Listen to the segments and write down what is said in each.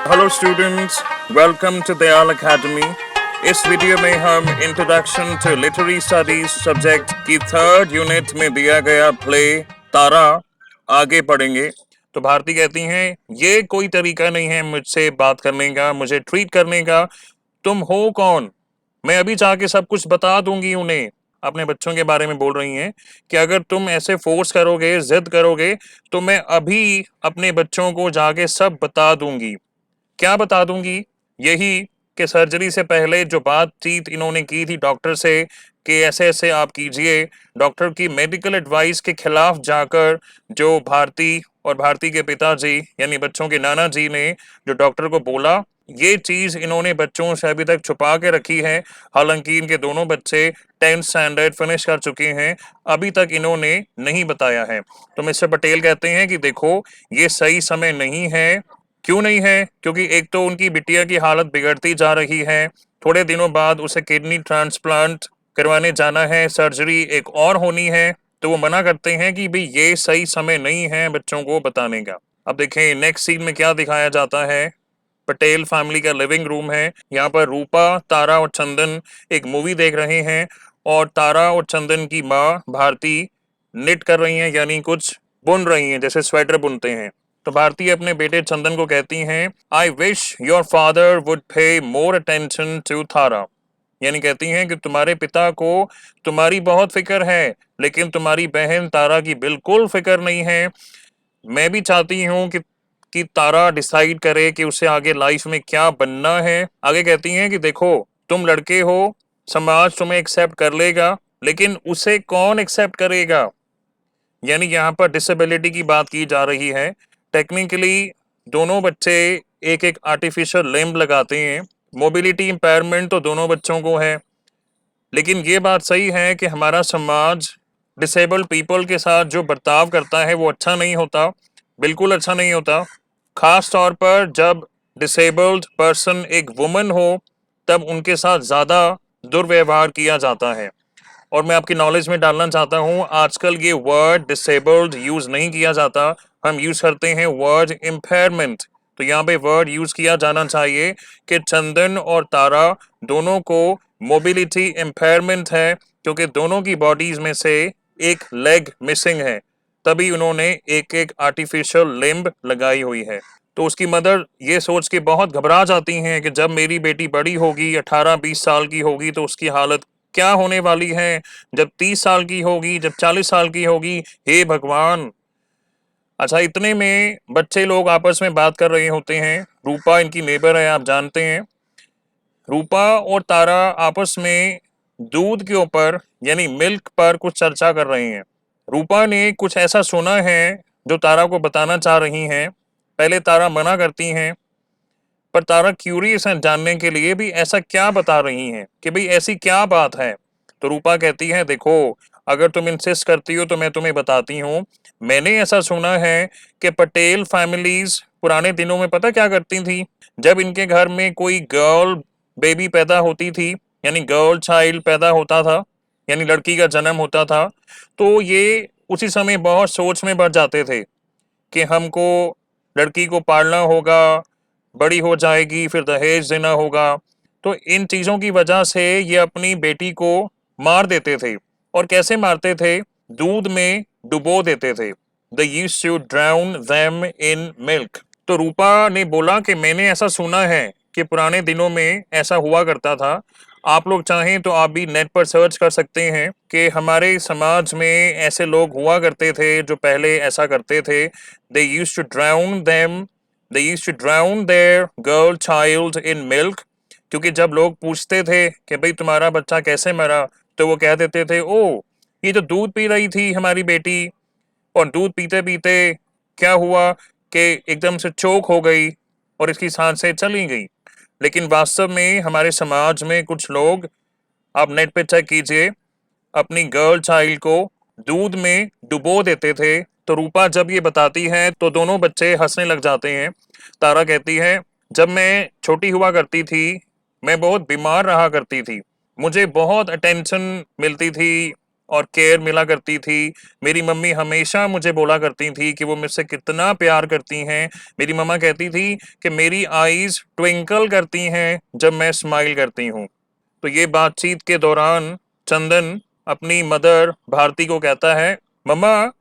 Hello students, welcome to Dayal academy. इस video में हम introduction to literary studies subject की थर्ड यूनिट में दिया गया प्ले तारा आगे पढ़ेंगे। तो भारती कहती हैं, ये कोई तरीका नहीं है मुझसे बात करने का, मुझे ट्रीट करने का। तुम हो कौन? मैं अभी जाके सब कुछ बता दूंगी उन्हें। अपने बच्चों के बारे में बोल रही हैं कि अगर तुम ऐसे फोर्स करोगे, जिद करोगे, तो मैं अभी अपने बच्चों को जाके सब बता दूंगी। क्या बता दूंगी? यही कि सर्जरी से पहले जो बातचीत इन्होंने की थी डॉक्टर से कि ऐसे ऐसे आप कीजिए, डॉक्टर की मेडिकल एडवाइस के खिलाफ जाकर जो भारती और भारती के पिताजी यानी बच्चों के नाना जी ने जो डॉक्टर को बोला, ये चीज इन्होंने बच्चों से अभी तक छुपा के रखी है। हालांकि इनके दोनों बच्चे 10th स्टैंडर्ड फिनिश कर चुके हैं, अभी तक इन्होंने नहीं बताया है। तो मिस्टर पटेल कहते हैं कि देखो, ये सही समय नहीं है। क्यों नहीं है? क्योंकि एक तो उनकी बिटिया की हालत बिगड़ती जा रही है, थोड़े दिनों बाद उसे किडनी ट्रांसप्लांट करवाने जाना है, सर्जरी एक और होनी है। तो वो मना करते हैं कि भाई ये सही समय नहीं है बच्चों को बताने का। अब देखें नेक्स्ट सीन में क्या दिखाया जाता है। पटेल फैमिली का लिविंग रूम है। यहाँ पर रूपा, तारा और चंदन एक मूवी देख रहे हैं और तारा और चंदन की माँ भारती निट कर रही हैं, यानी कुछ बुन रही हैं, जैसे स्वेटर बुनते हैं। तो भारती अपने बेटे चंदन को कहती हैं, I wish your father would पे मोर अटेंशन टू तारा। यानी कहती हैं कि तुम्हारे पिता को तुम्हारी बहुत फिक्र है, लेकिन तुम्हारी बहन तारा की बिल्कुल फिक्र नहीं है। मैं भी चाहती हूँ कि तारा डिसाइड करे कि उसे आगे लाइफ में क्या बनना है। आगे कहती हैं कि देखो, तुम लड़के हो, समाज तुम्हें एक्सेप्ट कर लेगा, लेकिन उसे कौन एक्सेप्ट करेगा? यानी यहाँ पर डिसेबिलिटी की बात की जा रही है। टेक्निकली दोनों बच्चे एक एक आर्टिफिशियल लिम्ब लगाते हैं। मोबिलिटी इम्पायरमेंट तो दोनों बच्चों को है, लेकिन ये बात सही है कि हमारा समाज डिसेबल्ड पीपल के साथ जो बर्ताव करता है वो अच्छा नहीं होता, बिल्कुल अच्छा नहीं होता। खास तौर पर जब डिसेबल्ड पर्सन एक वुमन हो, तब उनके साथ ज़्यादा दुर्व्यवहार किया जाता है। और मैं आपकी नॉलेज में डालना चाहता हूँ, आजकल ये वर्ड डिसेबल्ड यूज नहीं किया जाता, हम यूज करते हैं वर्ड इम्पेयरमेंट। तो यहाँ पे वर्ड यूज किया जाना चाहिए कि चंदन और तारा दोनों को मोबिलिटी इम्पेयरमेंट है, क्योंकि दोनों की बॉडीज में से एक लेग मिसिंग है, तभी उन्होंने एक एक आर्टिफिशियल लिम्ब लगाई हुई है। तो उसकी मदर ये सोच के बहुत घबरा जाती हैं कि जब मेरी बेटी बड़ी होगी, 18-20 साल की होगी, तो उसकी हालत क्या होने वाली है, जब 30 साल की होगी, जब 40 साल की होगी। हे भगवान! अच्छा, इतने में बच्चे लोग आपस में बात कर रहे होते हैं। रूपा इनकी नेबर है, आप जानते हैं। रूपा और तारा आपस में दूध के ऊपर यानी मिल्क पर कुछ चर्चा कर रहे हैं। रूपा ने कुछ ऐसा सुना है जो तारा को बताना चाह रही हैं। पहले तारा मना करती हैं, पर तारा क्यूरियस है जानने के लिए भी ऐसा क्या बता रही हैं, कि भाई ऐसी क्या बात है। तो रूपा कहती है, देखो, अगर तुम इंसिस्ट करती हो तो मैं तुम्हें बताती हूँ। मैंने ऐसा सुना है कि पटेल फैमिलीज पुराने दिनों में पता क्या करती थी, जब इनके घर में कोई गर्ल बेबी पैदा होती थी, यानी गर्ल चाइल्ड पैदा होता था, यानी लड़की का जन्म होता था, तो ये उसी समय बहुत सोच में बढ़ जाते थे कि हमको लड़की को पालना होगा, बड़ी हो जाएगी, फिर दहेज देना होगा। तो इन चीज़ों की वजह से ये अपनी बेटी को मार देते थे। और कैसे मारते थे? दूध में डुबो देते थे। They used to drown them in milk। तो रूपा ने बोला कि मैंने ऐसा सुना है कि पुराने दिनों में ऐसा हुआ करता था। आप लोग चाहें तो आप भी नेट पर सर्च कर सकते हैं कि हमारे समाज में ऐसे लोग हुआ करते थे जो पहले ऐसा करते थे। They used to drown them, they used to drown their girl child in milk। क्योंकि जब लोग पूछते थे कि भाई तुम्हारा बच्चा कैसे मरा, तो वो कह देते थे, ओ ये तो दूध पी रही थी हमारी बेटी, और दूध पीते पीते क्या हुआ कि एकदम से चोक हो गई और इसकी सांसें चली गई। लेकिन वास्तव में हमारे समाज में कुछ लोग, आप नेट पे चेक कीजिए, अपनी गर्ल चाइल्ड को दूध में डुबो देते थे। तो रूपा जब ये बताती है तो दोनों बच्चे हंसने लग जाते हैं। तारा कहती है, जब मैं छोटी हुआ करती थी, मैं बहुत बीमार रहा करती थी, मुझे बहुत अटेंशन मिलती थी और केयर मिला करती थी। मेरी मम्मी हमेशा मुझे बोला करती थी कि वो मुझसे कितना प्यार करती हैं। मेरी मम्मा कहती थी कि मेरी आईज ट्विंकल करती हैं जब मैं स्माइल करती हूँ। तो ये बातचीत के दौरान चंदन अपनी मदर भारती को कहता है, मम्मा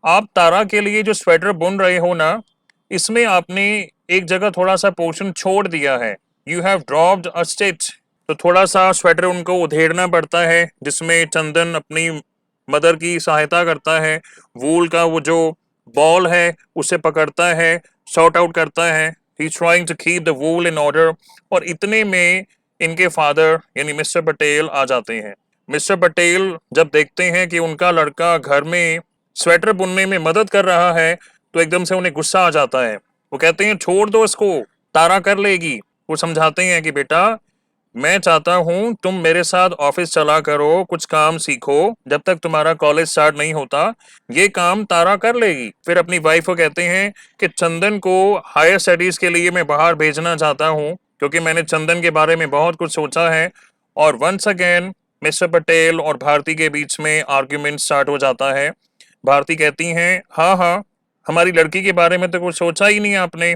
आप तारा के लिए जो स्वेटर बुन रहे हो ना, इसमें आपने एक जगह थोड़ा सा पोर्शन छोड़ दिया है। You have dropped a stitch. तो थोड़ा सा स्वेटर उनको उधेड़ना पड़ता है, जिसमें चंदन अपनी मदर की सहायता करता है। वूल का वो जो बॉल है उसे पकड़ता है, सॉर्ट आउट करता है। He is trying to keep the wool in order. और इतने में इनके फादर यानी मिस्टर पटेल आ जाते हैं। मिस्टर पटेल जब देखते हैं कि उनका लड़का घर में स्वेटर बुनने में मदद कर रहा है, तो एकदम से उन्हें गुस्सा आ जाता है। वो कहते हैं छोड़ दो इसको, तारा कर लेगी। वो समझाते हैं कि बेटा मैं चाहता हूँ तुम मेरे साथ ऑफिस चला करो, कुछ काम सीखो, जब तक तुम्हारा कॉलेज स्टार्ट नहीं होता ये काम तारा कर लेगी। फिर अपनी वाइफ को कहते हैं कि चंदन को हायर स्टडीज के लिए मैं बाहर भेजना चाहता हूँ, क्योंकि मैंने चंदन के बारे में बहुत कुछ सोचा है। और वंस अगेन मिस्टर पटेल और भारती के बीच में आर्ग्यूमेंट स्टार्ट हो जाता है। भारती कहती हैं, हाँ हाँ, हमारी लड़की के बारे में तो कुछ सोचा ही नहीं आपने।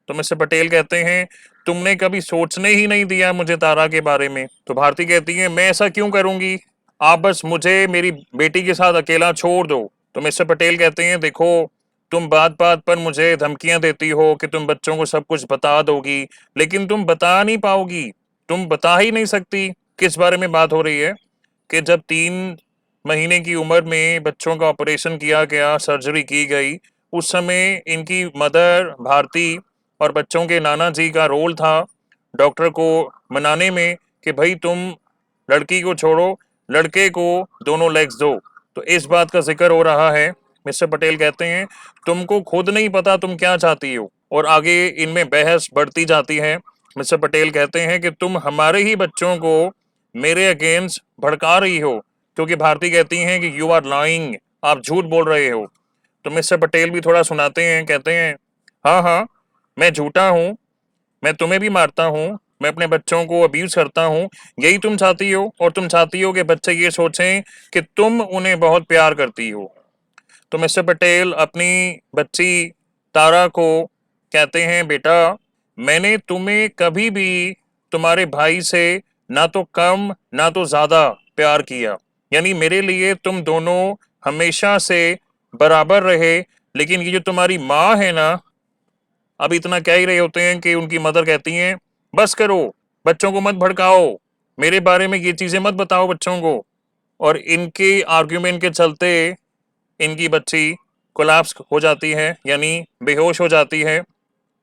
तो मिस्टर पटेल कहते हैं, तुमने कभी सोचने ही नहीं दिया मुझे तारा के बारे में। तो भारती कहती है, मैं ऐसा क्यों करूंगी, आप बस मुझे मेरी बेटी के साथ अकेला छोड़ दो। तो मिस्टर पटेल कहते हैं, देखो तुम बात बात पर मुझे धमकियां देती हो कि तुम बच्चों को सब कुछ बता दोगी, लेकिन तुम बता नहीं पाओगी। तुम बता ही नहीं सकती। किस बारे में बात हो रही है कि जब 3 महीने की उम्र में बच्चों का ऑपरेशन किया गया, सर्जरी की गई, उस समय इनकी मदर भारती और बच्चों के नाना जी का रोल था डॉक्टर को मनाने में कि भाई तुम लड़की को छोड़ो, लड़के को दोनों लेग्स दो। तो इस बात का जिक्र हो रहा है। मिस्टर पटेल कहते हैं, तुमको खुद नहीं पता तुम क्या चाहती हो। और आगे इनमें बहस बढ़ती जाती है। मिस्टर पटेल कहते हैं कि तुम हमारे ही बच्चों को मेरे अगेंस्ट भड़का रही हो, क्योंकि भारती कहती हैं कि यू आर लाइंग, आप झूठ बोल रहे हो। तो मिस्टर पटेल भी थोड़ा सुनाते हैं, कहते हैं, हाँ हाँ मैं झूठा हूँ, मैं तुम्हें भी मारता हूँ, मैं अपने बच्चों को अब्यूज करता हूँ, यही तुम चाहती हो। और तुम चाहती हो कि बच्चे ये सोचें कि तुम उन्हें बहुत प्यार करती हो। तो मिस्टर पटेल अपनी बच्ची तारा को कहते हैं, बेटा मैंने तुम्हें कभी भी तुम्हारे भाई से ना तो कम ना तो ज्यादा प्यार किया, यानी मेरे लिए तुम दोनों हमेशा से बराबर रहे। लेकिन ये जो तुम्हारी माँ है ना, अब इतना कह ही रहे होते हैं कि उनकी मदर कहती हैं, बस करो, बच्चों को मत भड़काओ, मेरे बारे में ये चीजें मत बताओ बच्चों को। और इनके आर्ग्यूमेंट के चलते इनकी बच्ची कोलैप्स हो जाती है, यानी बेहोश हो जाती है।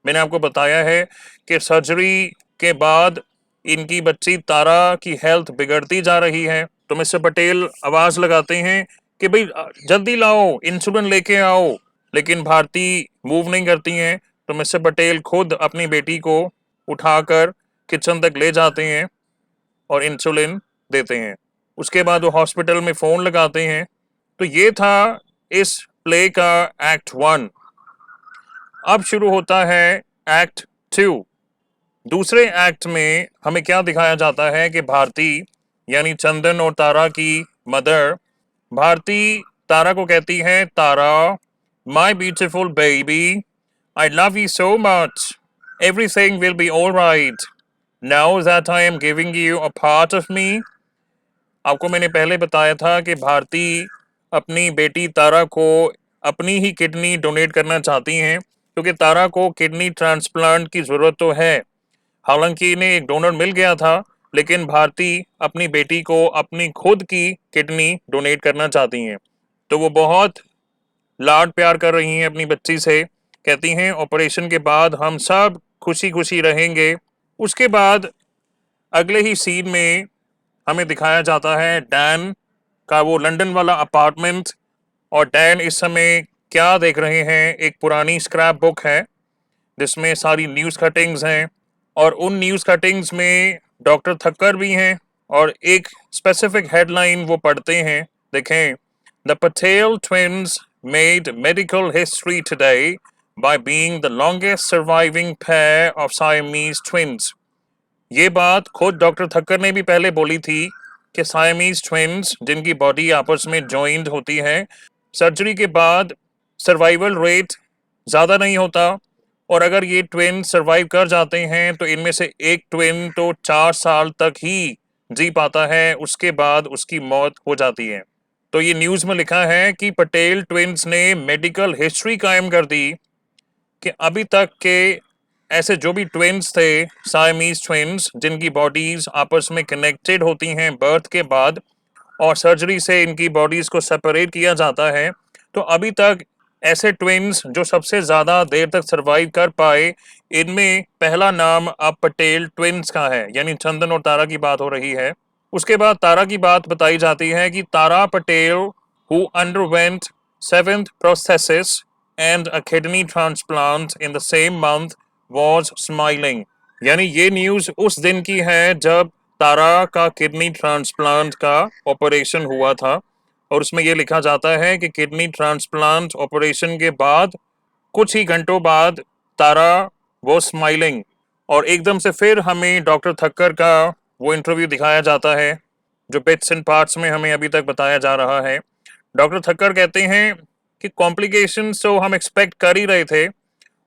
मैंने आपको बताया है कि सर्जरी के बाद इनकी बच्ची तारा की हेल्थ बिगड़ती जा रही है। तो मिस्टर पटेल आवाज लगाते हैं कि भाई जल्दी लाओ, इंसुलिन लेके आओ। लेकिन भारती मूव नहीं करती हैं। तो मिस्टर पटेल खुद अपनी बेटी को उठाकर किचन तक ले जाते हैं और इंसुलिन देते हैं। उसके बाद वो हॉस्पिटल में फोन लगाते हैं। तो ये था इस प्ले का एक्ट 1। अब शुरू होता है एक्ट 2। दूसरे एक्ट में हमें क्या दिखाया जाता है कि भारती यानी चंदन और तारा की मदर भारती तारा को कहती है, Tara my beautiful baby, I love you so much, everything will be all right now that I am giving you a part of me. आपको मैंने पहले बताया था कि भारती अपनी बेटी तारा को अपनी ही किडनी डोनेट करना चाहती हैं, क्योंकि तारा को किडनी ट्रांसप्लांट की ज़रूरत तो है। हालांकि इन्हें एक डोनर मिल गया था, लेकिन भारती अपनी बेटी को अपनी खुद की किडनी डोनेट करना चाहती हैं। तो वो बहुत लाड प्यार कर रही हैं अपनी बच्ची से। कहती हैं, ऑपरेशन के बाद हम सब खुशी खुशी रहेंगे। उसके बाद अगले ही सीन में हमें दिखाया जाता है डैन का वो लंदन वाला अपार्टमेंट। और डैन इस समय क्या देख रहे हैं, एक पुरानी स्क्रैप बुक है जिसमें सारी न्यूज़ कटिंग्स हैं। और उन न्यूज़ कटिंग्स में डॉक्टर थक्कर भी हैं। और एक स्पेसिफिक हेडलाइन वो पढ़ते हैं, देखें, the Patel twins made medical history today by being the longest surviving pair of Siamese twins। ये बात खुद डॉक्टर थक्कर ने भी पहले बोली थी कि सायमीज ट्विन्स जिनकी बॉडी आपस में जॉइंड होती है, सर्जरी के बाद सर्वाइवल रेट ज़्यादा नहीं होता, और अगर ये ट्विन सर्वाइव कर जाते हैं तो इनमें से एक ट्विन तो 4 साल तक ही जी पाता है, उसके बाद उसकी मौत हो जाती है। तो ये न्यूज़ में लिखा है कि पटेल ट्विन्स ने मेडिकल हिस्ट्री कायम कर दी कि अभी तक के ऐसे जो भी ट्विन्स थे, सायमीज ट्विन्स जिनकी बॉडीज आपस में कनेक्टेड होती हैं बर्थ के बाद और सर्जरी से इनकी बॉडीज को सेपरेट किया जाता है, तो अभी तक ऐसे ट्विन्स जो सबसे ज़्यादा देर तक सरवाइव कर पाए, इनमें पहला नाम अब पटेल ट्विन्स का है, यानी चंदन और तारा की बात हो रही है। उसके बाद तारा की बात बताई जाती है कि तारा Patel who underwent 7th prosthesis and a kidney transplant in the same month was smiling। यानी ये न्यूज़ उस दिन की है जब तारा का किडनी ट्रांसप्लांट का ऑपरेशन हुआ था, और उसमें ये लिखा जाता है कि किडनी ट्रांसप्लांट ऑपरेशन के बाद कुछ ही घंटों बाद तारा वो स्माइलिंग, और एकदम से फिर हमें डॉक्टर थक्कर का वो इंटरव्यू दिखाया जाता है जो बिट्स एंड पार्ट्स में हमें अभी तक बताया जा रहा है। डॉक्टर थक्कर कहते हैं कि कॉम्प्लिकेशंस तो हम एक्सपेक्ट कर ही रहे थे,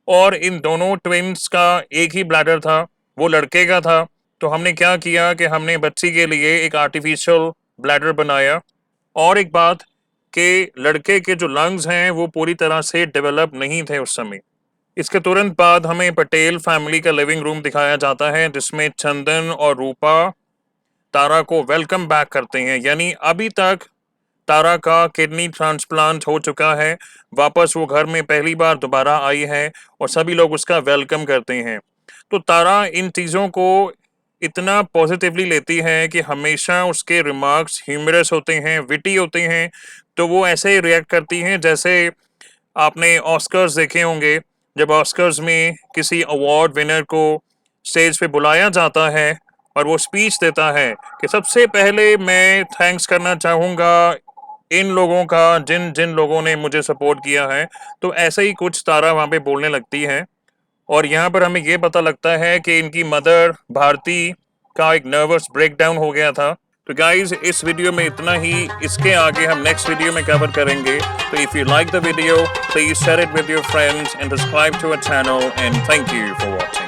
और इन दोनों ट्विन्स का एक ही ब्लैडर था, वो लड़के का था, तो हमने क्या किया कि हमने बच्ची के लिए एक आर्टिफिशियल ब्लैडर बनाया। और एक बात कि लड़के के जो लंग्स हैं वो पूरी तरह से डेवलप नहीं थे उस समय। इसके तुरंत बाद हमें पटेल फैमिली का लिविंग रूम दिखाया जाता है जिसमें चंदन और रूपा तारा को वेलकम बैक करते हैं, यानी अभी तक तारा का किडनी ट्रांसप्लांट हो चुका है, वापस वो घर में पहली बार दोबारा आई है और सभी लोग उसका वेलकम करते हैं। तो तारा इन चीज़ों को इतना पॉजिटिवली लेती है कि हमेशा उसके रिमार्क्स ह्यूमरस होते हैं, विटी होते हैं, तो वो ऐसे रिएक्ट करती हैं जैसे आपने ऑस्कर्स देखे होंगे, जब ऑस्कर्स में किसी अवार्ड विनर को स्टेज पे बुलाया जाता है और वो स्पीच देता है कि सबसे पहले मैं थैंक्स करना चाहूँगा इन लोगों का जिन जिन लोगों ने मुझे सपोर्ट किया है, तो ऐसे ही कुछ तारा वहाँ पे बोलने लगती है। और यहाँ पर हमें ये पता लगता है कि इनकी मदर भारती का एक नर्वस ब्रेकडाउन हो गया था। तो गाइज इस वीडियो में इतना ही, इसके आगे हम नेक्स्ट वीडियो में कवर करेंगे। तो if you like the video please share it with your friends and subscribe to our channel and thank you for watching.